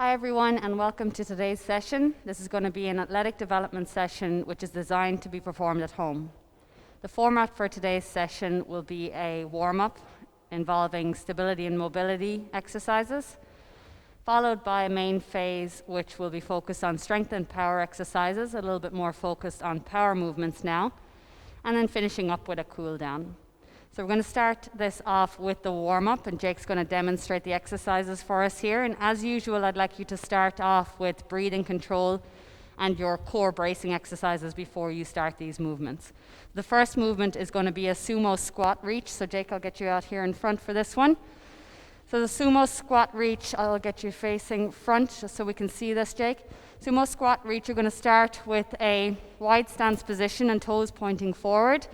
Hi everyone, and welcome to today's session. This is going to be an athletic development session which is designed to be performed at home. The format for today's session will be a warm-up involving stability and mobility exercises, followed by a main phase which will be focused on strength and power exercises, a little bit more focused on power movements now, and then finishing up with a cool down. So we're going to start this off with the warm-up, and Jake's going to demonstrate the exercises for us here. And as usual, I'd like you to start off with breathing control and your core bracing exercises before you start these movements. The first movement is going to be a sumo squat reach. So Jake, I'll get you out here in front for this one. So the sumo squat reach, I'll get you facing front just so we can see this, Jake. Sumo squat reach, you're going to start with a wide stance position and toes pointing forward.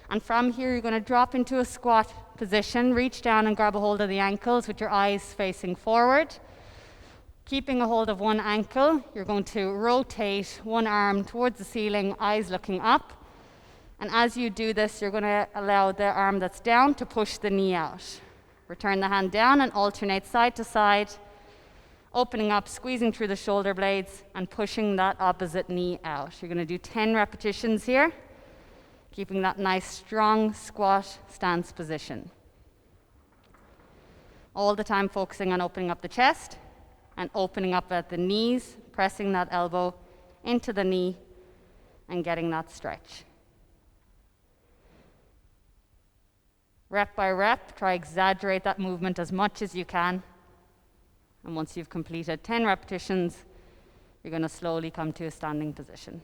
And from here, you're going to drop into a squat position, reach down and grab a hold of the ankles with your eyes facing forward. Keeping a hold of one ankle, you're going to rotate one arm towards the ceiling, eyes looking up. And as you do this, you're going to allow the arm that's down to push the knee out. Return the hand down and alternate side to side, opening up, squeezing through the shoulder blades, and pushing that opposite knee out. You're going to do 10 repetitions here, keeping that nice strong squat stance position. All the time focusing on opening up the chest and opening up at the knees, pressing that elbow into the knee and getting that stretch. Rep by rep, try exaggerate that movement as much as you can. And once you've completed 10 repetitions, you're going to slowly come to a standing position.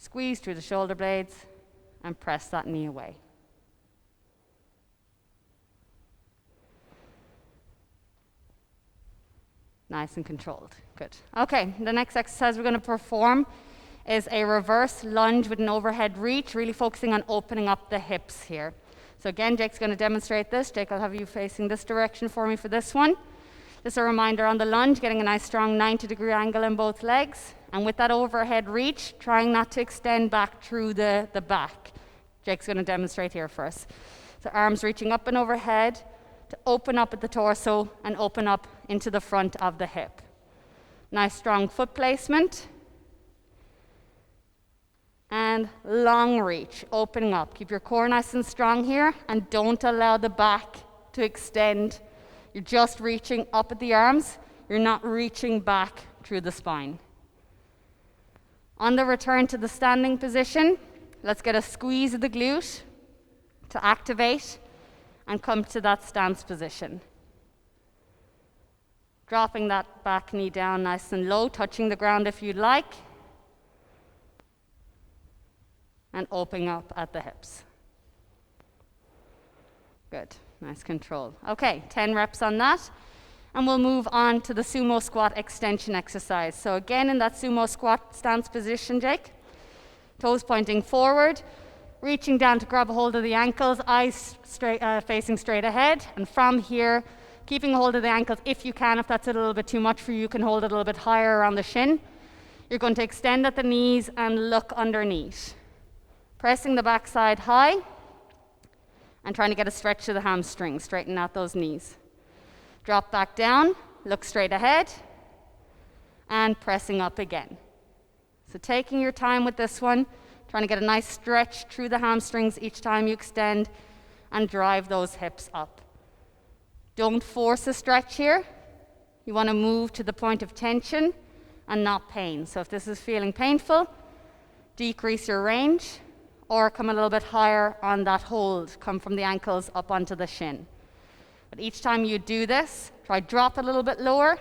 Squeeze through the shoulder blades and press that knee away. Nice and controlled. Good. Okay, the next exercise we're going to perform is a reverse lunge with an overhead reach, really focusing on opening up the hips here. So again, Jake's going to demonstrate this. Jake, I'll have you facing this direction for me for this one. Just a reminder on the lunge, getting a nice strong 90-degree angle in both legs. And with that overhead reach, trying not to extend back through the back. Jake's going to demonstrate here for us. So arms reaching up and overhead to open up at the torso and open up into the front of the hip. Nice strong foot placement. And long reach, opening up. Keep your core nice and strong here, and don't allow the back to extend. You're just reaching up at the arms. You're not reaching back through the spine. On the return to the standing position, let's get a squeeze of the glute to activate and come to that stance position. Dropping that back knee down nice and low, touching the ground if you'd like, and opening up at the hips. Good, nice control. Okay, 10 reps on that. And we'll move on to the sumo squat extension exercise. So again, in that sumo squat stance position, Jake, toes pointing forward, reaching down to grab a hold of the ankles, eyes facing straight ahead. And from here, keeping a hold of the ankles if you can. If that's a little bit too much for you, you can hold it a little bit higher around the shin. You're going to extend at the knees and look underneath. Pressing the backside high and trying to get a stretch to the hamstrings, straighten out those knees. Drop back down, look straight ahead, and pressing up again. So taking your time with this one, trying to get a nice stretch through the hamstrings each time you extend and drive those hips up. Don't force a stretch here. You want to move to the point of tension and not pain. So if this is feeling painful, decrease your range or come a little bit higher on that hold. Come from the ankles up onto the shin. But each time you do this, try drop a little bit lower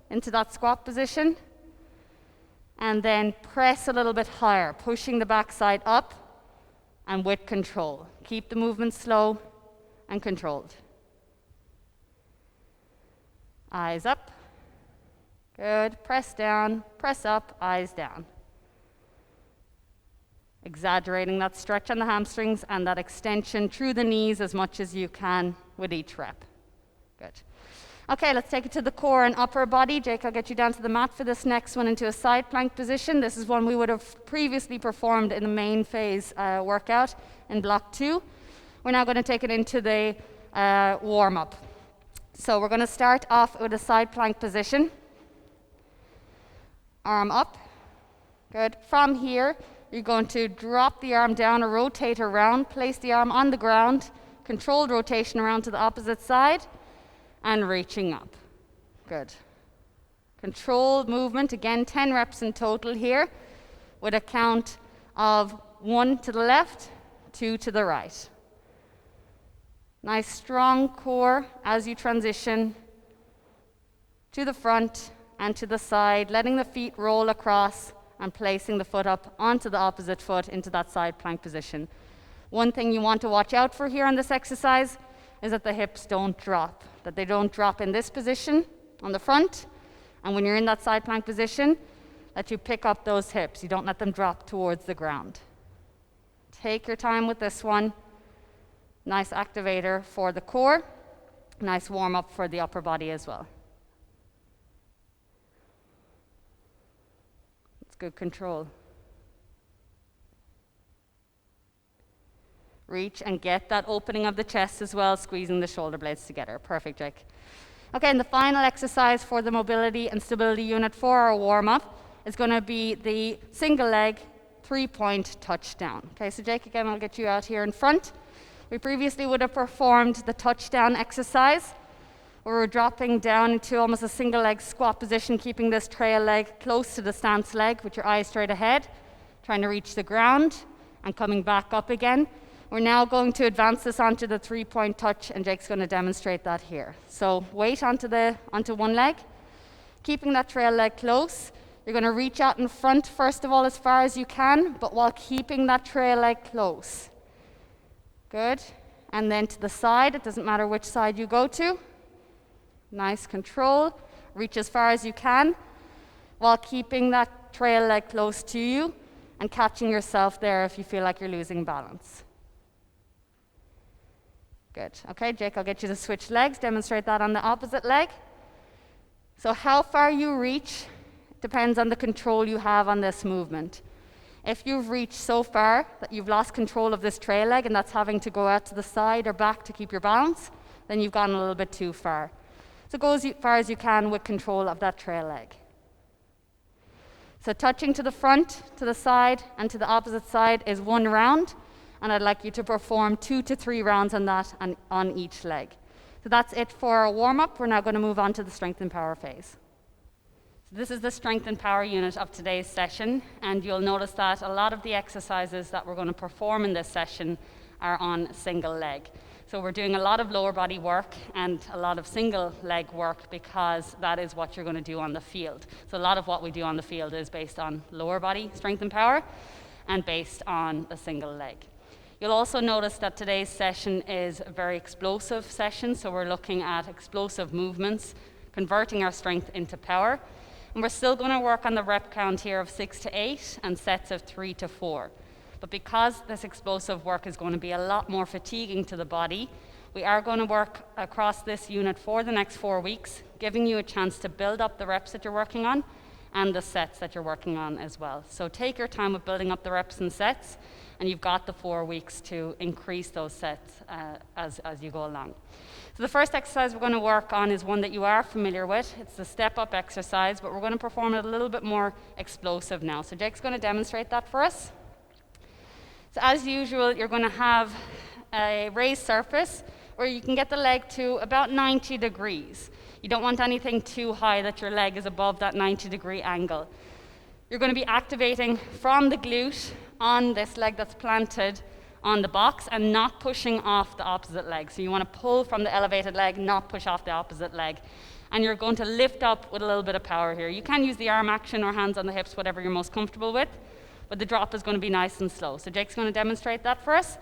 into that squat position, and then press a little bit higher, pushing the backside up and with control. Keep the movement slow and controlled. Eyes up. Good. Press down, press up, eyes down. Exaggerating that stretch on the hamstrings and that extension through the knees as much as you can with each rep. Good. Okay, let's take it to the core and upper body. Jake, I'll get you down to the mat for this next one into a side plank position. This is one we would have previously performed in the main phase workout in block 2. We're now going to take it into the warm-up. So we're going to start off with a side plank position. Arm up. Good. From here, you're going to drop the arm down or rotate around, place the arm on the ground, controlled rotation around to the opposite side, and reaching up. Good. Controlled movement, again 10 reps in total here, with a count of 1 to the left, 2 to the right. Nice strong core as you transition to the front and to the side, letting the feet roll across and placing the foot up onto the opposite foot into that side plank position. One thing you want to watch out for here on this exercise is that the hips don't drop, that they don't drop in this position on the front, and when you're in that side plank position, that you pick up those hips. You don't let them drop towards the ground. Take your time with this one. Nice activator for the core. Nice warm up for the upper body as well. It's good control. Reach and get that opening of the chest as well, squeezing the shoulder blades together. Perfect, Jake. Okay, and the final exercise for the mobility and stability unit for our warm-up is going to be the single leg 3-point touchdown. Okay, so Jake, again, I'll get you out here in front. We previously would have performed the touchdown exercise, where we're dropping down into almost a single leg squat position, keeping this trail leg close to the stance leg with your eyes straight ahead, trying to reach the ground and coming back up again. We're now going to advance this onto the 3-point touch, and Jake's going to demonstrate that here. So weight onto one leg, keeping that trail leg close. You're going to reach out in front first of all as far as you can, but while keeping that trail leg close. Good. And then to the side, it doesn't matter which side you go to. Nice control. Reach as far as you can while keeping that trail leg close to you and catching yourself there if you feel like you're losing balance. Good. Okay, Jake, I'll get you to switch legs, demonstrate that on the opposite leg. So how far you reach depends on the control you have on this movement. If you've reached so far that you've lost control of this trail leg and that's having to go out to the side or back to keep your balance, then you've gone a little bit too far. So go as far as you can with control of that trail leg. So touching to the front, to the side, and to the opposite side is 1 round, and I'd like you to perform 2 to 3 rounds on that and on each leg. So that's it for our warm-up. We're now going to move on to the strength and power phase. This is the strength and power unit of today's session, and you'll notice that a lot of the exercises that we're going to perform in this session are on single leg. So we're doing a lot of lower body work and a lot of single leg work because that is what you're going to do on the field. So a lot of what we do on the field is based on lower body strength and power and based on a single leg. You'll also notice that today's session is a very explosive session, so we're looking at explosive movements, converting our strength into power. And we're still going to work on the rep count here of 6 to 8 and sets of 3 to 4. But because this explosive work is going to be a lot more fatiguing to the body, we are going to work across this unit for the next 4 weeks, giving you a chance to build up the reps that you're working on and the sets that you're working on as well. So take your time with building up the reps and sets, and you've got the 4 weeks to increase those sets as you go along. So the first exercise we're going to work on is one that you are familiar with. It's the step-up exercise, but we're going to perform it a little bit more explosive now. So Jake's going to demonstrate that for us. So as usual, you're going to have a raised surface where you can get the leg to about 90 degrees. You don't want anything too high that your leg is above that 90-degree angle. You're going to be activating from the glute on this leg that's planted on the box and not pushing off the opposite leg. So you want to pull from the elevated leg, not push off the opposite leg. And you're going to lift up with a little bit of power here. You can use the arm action or hands on the hips, whatever you're most comfortable with, but the drop is going to be nice and slow. So Jake's going to demonstrate that for us.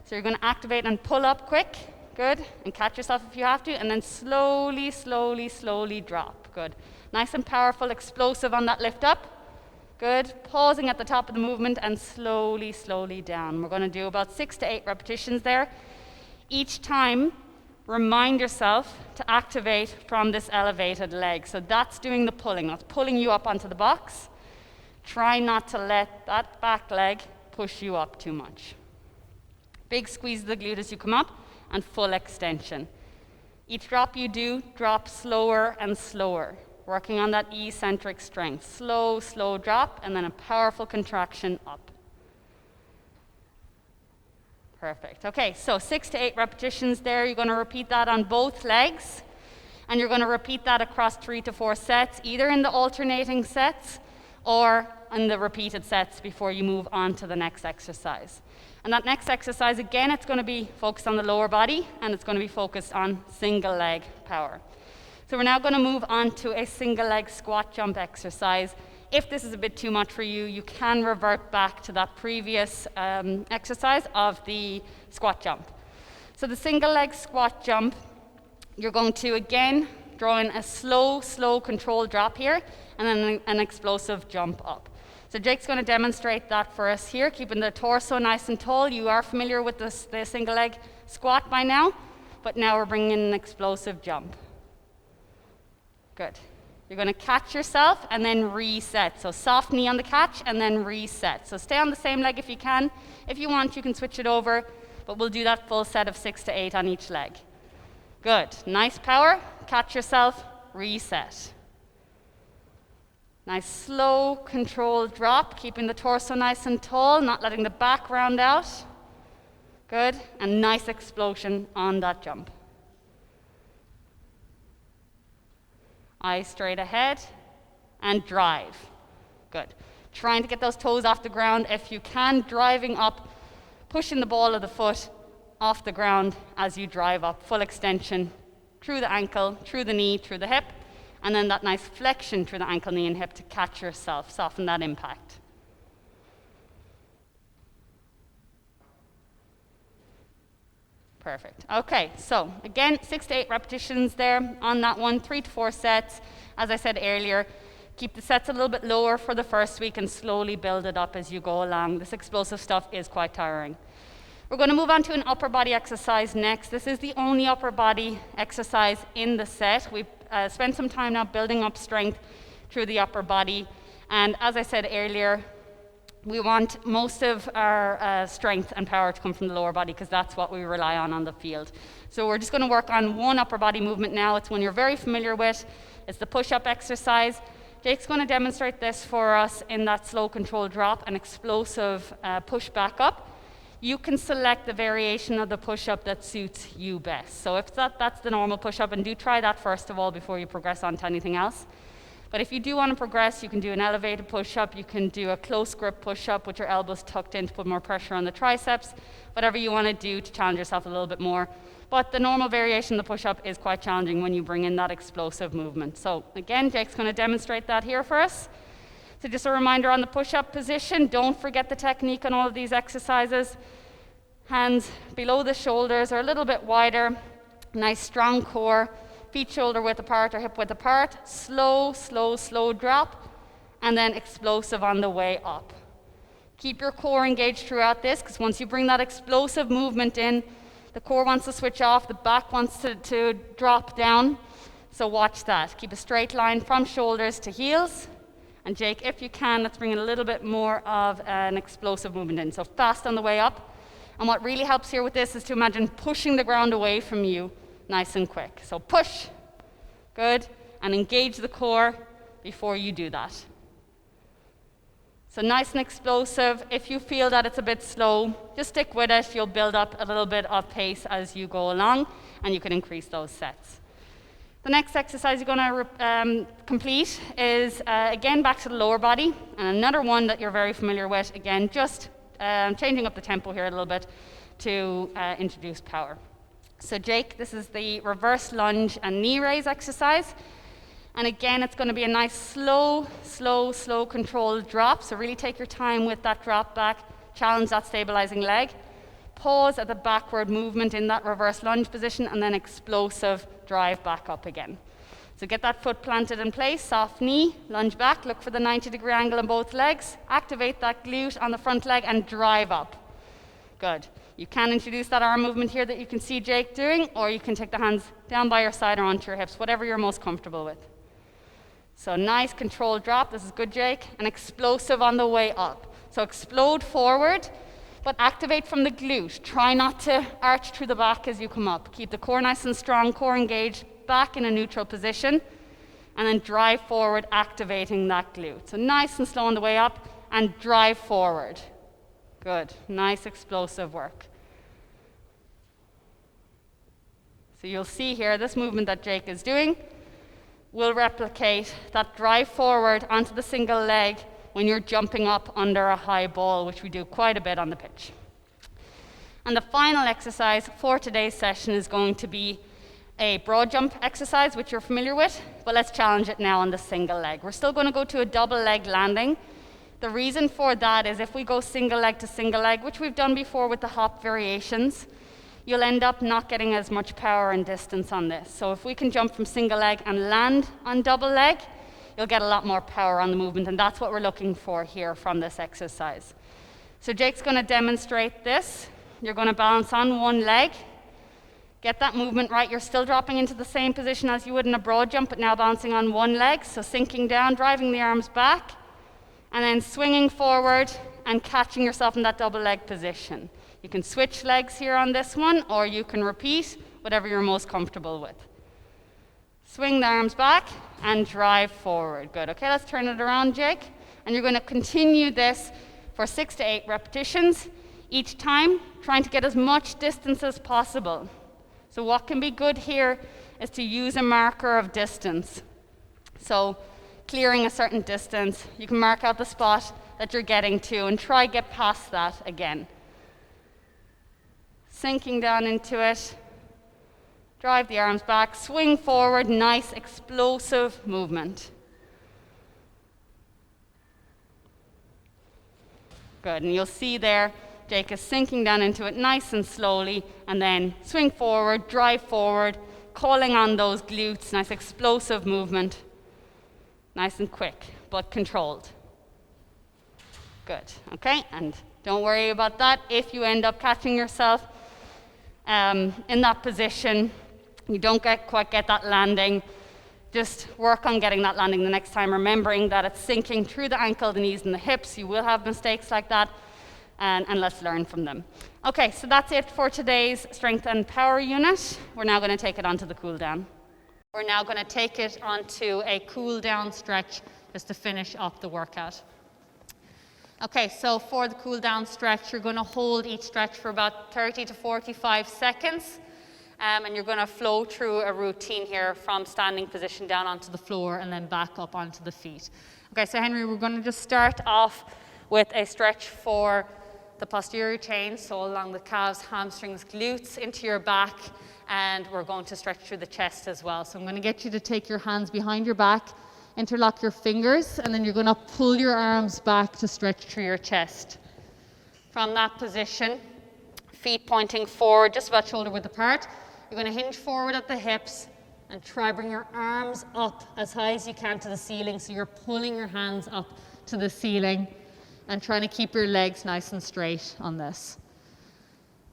So you're going to activate and pull up quick, good, and catch yourself if you have to, and then slowly, slowly, slowly drop, good. Nice and powerful, explosive on that lift up. Good, pausing at the top of the movement and slowly, slowly down. We're going to do about 6 to 8 repetitions there. Each time, remind yourself to activate from this elevated leg. So that's doing the pulling. That's pulling you up onto the box. Try not to let that back leg push you up too much. Big squeeze of the glute as you come up and full extension. Each drop you do, drop slower and slower, working on that eccentric strength. Slow, slow drop, and then a powerful contraction up. Perfect. Okay, so 6 to 8 repetitions there. You're going to repeat that on both legs, and you're going to repeat that across 3 to 4 sets, either in the alternating sets or in the repeated sets before you move on to the next exercise. And that next exercise, again, it's going to be focused on the lower body, and it's going to be focused on single leg power. So we're now going to move on to a single leg squat jump exercise. If this is a bit too much for you, you can revert back to that previous exercise of the squat jump. So the single leg squat jump, you're going to, again, draw in a slow, slow controlled drop here, and then an explosive jump up. So Jake's going to demonstrate that for us here, keeping the torso nice and tall. You are familiar with the single leg squat by now, but now we're bringing in an explosive jump. Good. You're going to catch yourself and then reset. So soft knee on the catch and then reset. So stay on the same leg if you can. If you want, you can switch it over, but we'll do that full set of 6 to 8 on each leg. Good. Nice power. Catch yourself, reset. Nice slow, controlled drop, keeping the torso nice and tall, not letting the back round out. Good. And nice explosion on that jump. Eyes straight ahead and drive. Good. Trying to get those toes off the ground if you can, driving up, pushing the ball of the foot off the ground as you drive up. Full extension through the ankle, through the knee, through the hip, and then that nice flexion through the ankle, knee, and hip to catch yourself, soften that impact. Perfect. Okay, so again, 6 to 8 repetitions there on that one, 3 to 4 sets. As I said earlier, keep the sets a little bit lower for the first week and slowly build it up as you go along. This explosive stuff is quite tiring. We're going to move on to an upper body exercise next. This is the only upper body exercise in the set. We've spent some time now building up strength through the upper body. And as I said earlier, we want most of our strength and power to come from the lower body because that's what we rely on the field. So we're just going to work on one upper body movement now. It's one you're very familiar with. It's the push-up exercise. Jake's going to demonstrate this for us in that slow controlled drop, an explosive push back up. You can select the variation of the push-up that suits you best. So if that's the normal push-up, and do try that first of all before you progress on to anything else. But if you do want to progress, you can do an elevated push-up, you can do a close grip push-up with your elbows tucked in to put more pressure on the triceps, whatever you want to do to challenge yourself a little bit more. But the normal variation of the push-up is quite challenging when you bring in that explosive movement. So again, Jake's going to demonstrate that here for us. So just a reminder on the push-up position, don't forget the technique on all of these exercises. Hands below the shoulders or a little bit wider, nice strong core. Feet shoulder width apart or hip width apart, slow, slow, slow drop, and then explosive on the way up. Keep your core engaged throughout this, because once you bring that explosive movement in, the core wants to switch off, the back wants to drop down, so watch that. Keep a straight line from shoulders to heels, and Jake, if you can, let's bring in a little bit more of an explosive movement in, so fast on the way up. And what really helps here with this is to imagine pushing the ground away from you, nice and quick. So push, good, and engage the core before you do that. So nice and explosive. If you feel that it's a bit slow, just stick with it. You'll build up a little bit of pace as you go along, and you can increase those sets. The next exercise you're going to complete is, again, back to the lower body, and another one that you're very familiar with. Again, just changing up the tempo here a little bit to introduce power. So Jake, this is the reverse lunge and knee raise exercise. And again, it's going to be a nice slow, slow, slow controlled drop. So really take your time with that drop back, challenge that stabilizing leg. Pause at the backward movement in that reverse lunge position, and then explosive drive back up again. So get that foot planted in place, soft knee, lunge back, look for the 90-degree angle on both legs, activate that glute on the front leg and drive up. Good. You can introduce that arm movement here that you can see Jake doing, or you can take the hands down by your side or onto your hips, whatever you're most comfortable with. So nice controlled drop. This is good, Jake. And explosive on the way up. So explode forward. but activate from the glute. Try not to arch through the back as you come up. Keep the core nice and strong, core engaged, back in a neutral position, and then drive forward, activating that glute. So nice and slow on the way up, and drive forward. Good, nice explosive work. So you'll see here, this movement that Jake is doing will replicate that drive forward onto the single leg when you're jumping up under a high ball, which we do quite a bit on the pitch. And the final exercise for today's session is going to be a broad jump exercise, which you're familiar with, but let's challenge it now on the single leg. We're still going to go to a double leg landing. The reason for that is if we go single leg to single leg, which we've done before with the hop variations, you'll end up not getting as much power and distance on this. So if we can jump from single leg and land on double leg, you'll get a lot more power on the movement, and that's what we're looking for here from this exercise. So Jake's going to demonstrate this. You're going to balance on one leg, get that movement right. You're still dropping into the same position as you would in a broad jump, but now balancing on one leg, so sinking down, driving the arms back, and then swinging forward and catching yourself in that double leg position. You can switch legs here on this one, or you can repeat whatever you're most comfortable with. Swing the arms back and drive forward. Good. Okay, let's turn it around, Jake. And you're going to continue this for 6 to 8 repetitions, each time trying to get as much distance as possible. So what can be good here is to use a marker of distance. So clearing a certain distance, you can mark out the spot that you're getting to and try get past that again. Sinking down into it. Drive the arms back, swing forward, nice explosive movement. Good, and you'll see there, Jake is sinking down into it nice and slowly, and then swing forward, drive forward, calling on those glutes, nice explosive movement. Nice and quick, but controlled. Good, okay, and don't worry about that. If you end up catching yourself in that position, you don't quite get that landing, just work on getting that landing the next time, remembering that it's sinking through the ankle, the knees, and the hips. You will have mistakes like that, and let's learn from them. Okay, so that's it for today's strength and power unit. We're now going to take it onto the cool down. We're now going to take it onto a cool down stretch just to finish off the workout. Okay, so for the cool down stretch, you're going to hold each stretch for about 30 to 45 seconds. And you're going to flow through a routine here from standing position down onto the floor and then back up onto the feet. Okay, so Henry, we're going to just start off with a stretch for the posterior chain, so along the calves, hamstrings, glutes, into your back, and we're going to stretch through the chest as well. So I'm going to get you to take your hands behind your back, interlock your fingers, and then you're going to pull your arms back to stretch through your chest. From that position, feet pointing forward, just about shoulder width apart. You're going to hinge forward at the hips and try bring your arms up as high as you can to the ceiling. So you're pulling your hands up to the ceiling and trying to keep your legs nice and straight on this.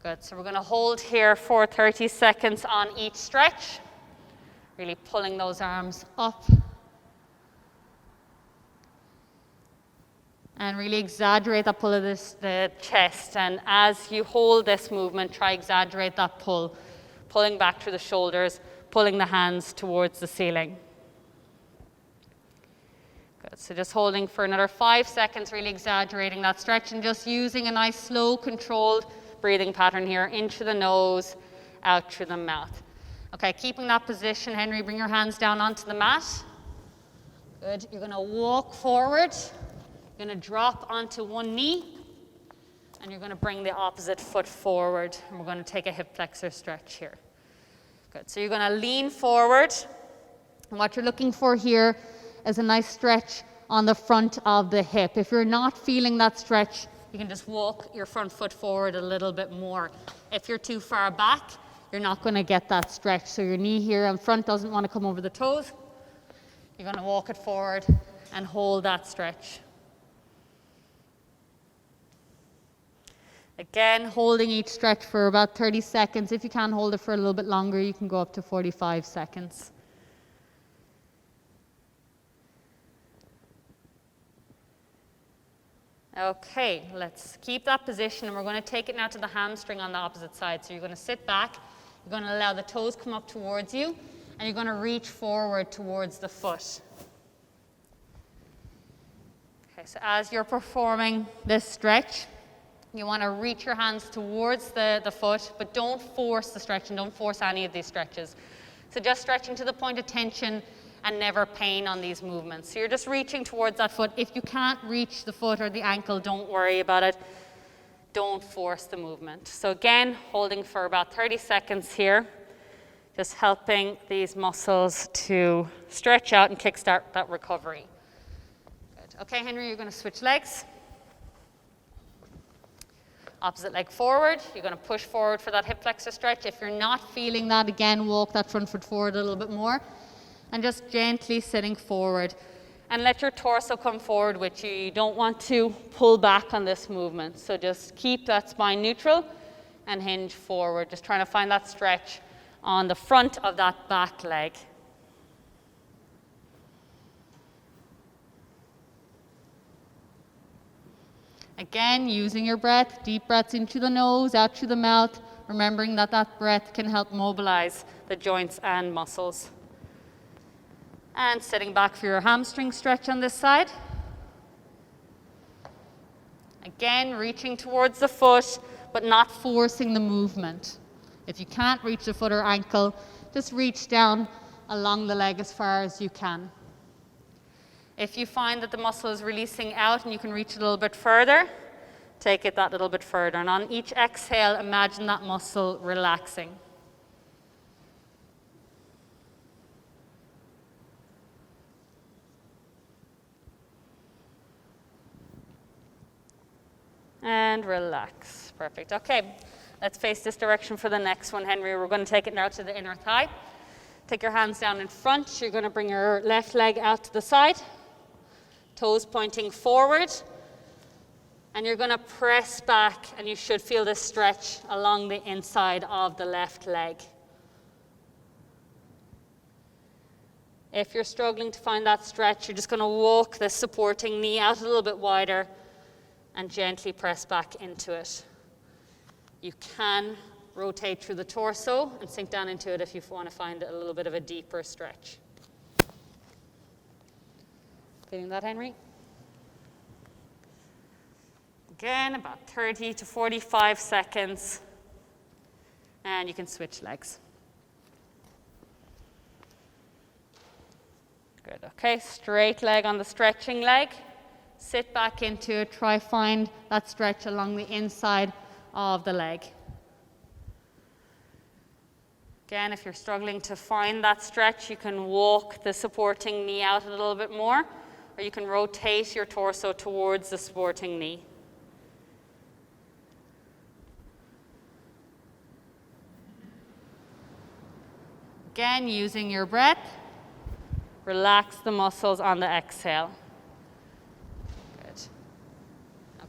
Good. So we're going to hold here for 30 seconds on each stretch. Really pulling those arms up. And really exaggerate that pull of the chest. And as you hold this movement, try exaggerate that pull. Pulling back through the shoulders, pulling the hands towards the ceiling. Good, so just holding for another 5 seconds, really exaggerating that stretch and just using a nice slow controlled breathing pattern here, in through the nose, out through the mouth. Okay, keeping that position, Henry, bring your hands down onto the mat. Good, you're gonna walk forward, you're gonna drop onto one knee, and you're going to bring the opposite foot forward, and we're going to take a hip flexor stretch here. Good, so you're going to lean forward, and what you're looking for here is a nice stretch on the front of the hip. If you're not feeling that stretch, you can just walk your front foot forward a little bit more. If you're too far back, you're not going to get that stretch. So your knee here in front doesn't want to come over the toes. You're going to walk it forward and hold that stretch. Again, holding each stretch for about 30 seconds. If you can hold it for a little bit longer, you can go up to 45 seconds. Okay, let's keep that position, and we're going to take it now to the hamstring on the opposite side. So you're going to sit back, you're going to allow the toes come up towards you, and you're going to reach forward towards the foot. Okay, so as you're performing this stretch, you want to reach your hands towards the foot, but don't force the stretch and don't force any of these stretches. So just stretching to the point of tension and never pain on these movements. So you're just reaching towards that foot. If you can't reach the foot or the ankle, don't worry about it. Don't force the movement. So again, holding for about 30 seconds here, just helping these muscles to stretch out and kickstart that recovery. Good. Okay, Henry, you're going to switch legs. Opposite leg forward. You're going to push forward for that hip flexor stretch. If you're not feeling that, again, walk that front foot forward a little bit more. And just gently sitting forward. And let your torso come forward with you. You don't want to pull back on this movement. So just keep that spine neutral and hinge forward. Just trying to find that stretch on the front of that back leg. Again, using your breath, deep breaths into the nose, out through the mouth, remembering that that breath can help mobilize the joints and muscles. And sitting back for your hamstring stretch on this side. Again, reaching towards the foot, but not forcing the movement. If you can't reach the foot or ankle, just reach down along the leg as far as you can. If you find that the muscle is releasing out and you can reach a little bit further, take it that little bit further. And on each exhale, imagine that muscle relaxing. And relax. Perfect. Okay, let's face this direction for the next one, Henry. We're going to take it now to the inner thigh. Take your hands down in front. You're going to bring your left leg out to the side. Toes pointing forward, and you're going to press back, and you should feel this stretch along the inside of the left leg. If you're struggling to find that stretch, you're just going to walk the supporting knee out a little bit wider and gently press back into it. You can rotate through the torso and sink down into it if you want to find a little bit of a deeper stretch. Feeling that, Henry? Again, about 30 to 45 seconds. And you can switch legs. Good, okay, straight leg on the stretching leg. Sit back into it, try find that stretch along the inside of the leg. Again, if you're struggling to find that stretch, you can walk the supporting knee out a little bit more, or you can rotate your torso towards the supporting knee. Again, using your breath, relax the muscles on the exhale. Good.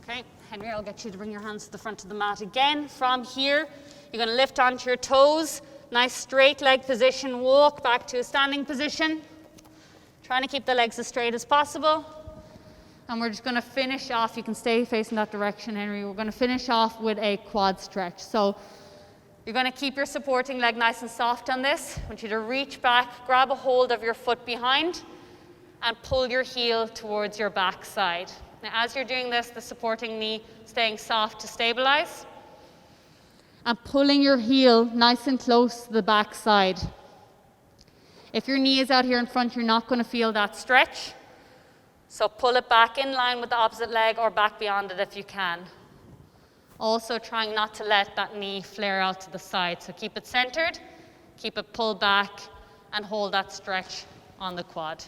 Okay, Henry, I'll get you to bring your hands to the front of the mat again. From here, you're going to lift onto your toes. Nice straight leg position. Walk back to a standing position. Trying to keep the legs as straight as possible. And we're just going to finish off. You can stay facing that direction, Henry. We're going to finish off with a quad stretch. So you're going to keep your supporting leg nice and soft on this. I want you to reach back, grab a hold of your foot behind, and pull your heel towards your back side. Now, as you're doing this, the supporting knee staying soft to stabilize. And pulling your heel nice and close to the back side. If your knee is out here in front, you're not going to feel that stretch. So pull it back in line with the opposite leg or back beyond it if you can. Also trying not to let that knee flare out to the side. So keep it centered, keep it pulled back, and hold that stretch on the quad.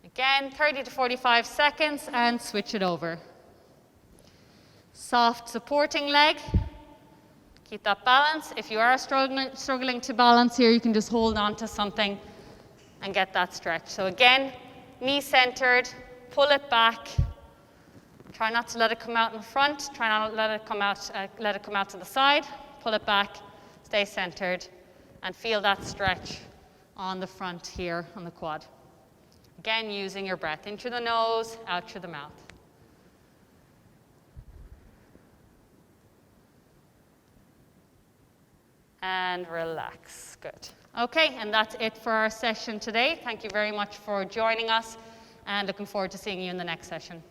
Again, 30 to 45 seconds, and switch it over. Soft supporting leg. Keep that balance. If you are struggling to balance here, you can just hold on to something and get that stretch. So again, knee centered, pull it back. Try not to let it come out in front. Try not to let it come out to the side. Pull it back, stay centered, and feel that stretch on the front here on the quad. Again, using your breath in through the nose, out through the mouth. And relax. Good. Okay, and that's it for our session today. Thank you very much for joining us, and looking forward to seeing you in the next session.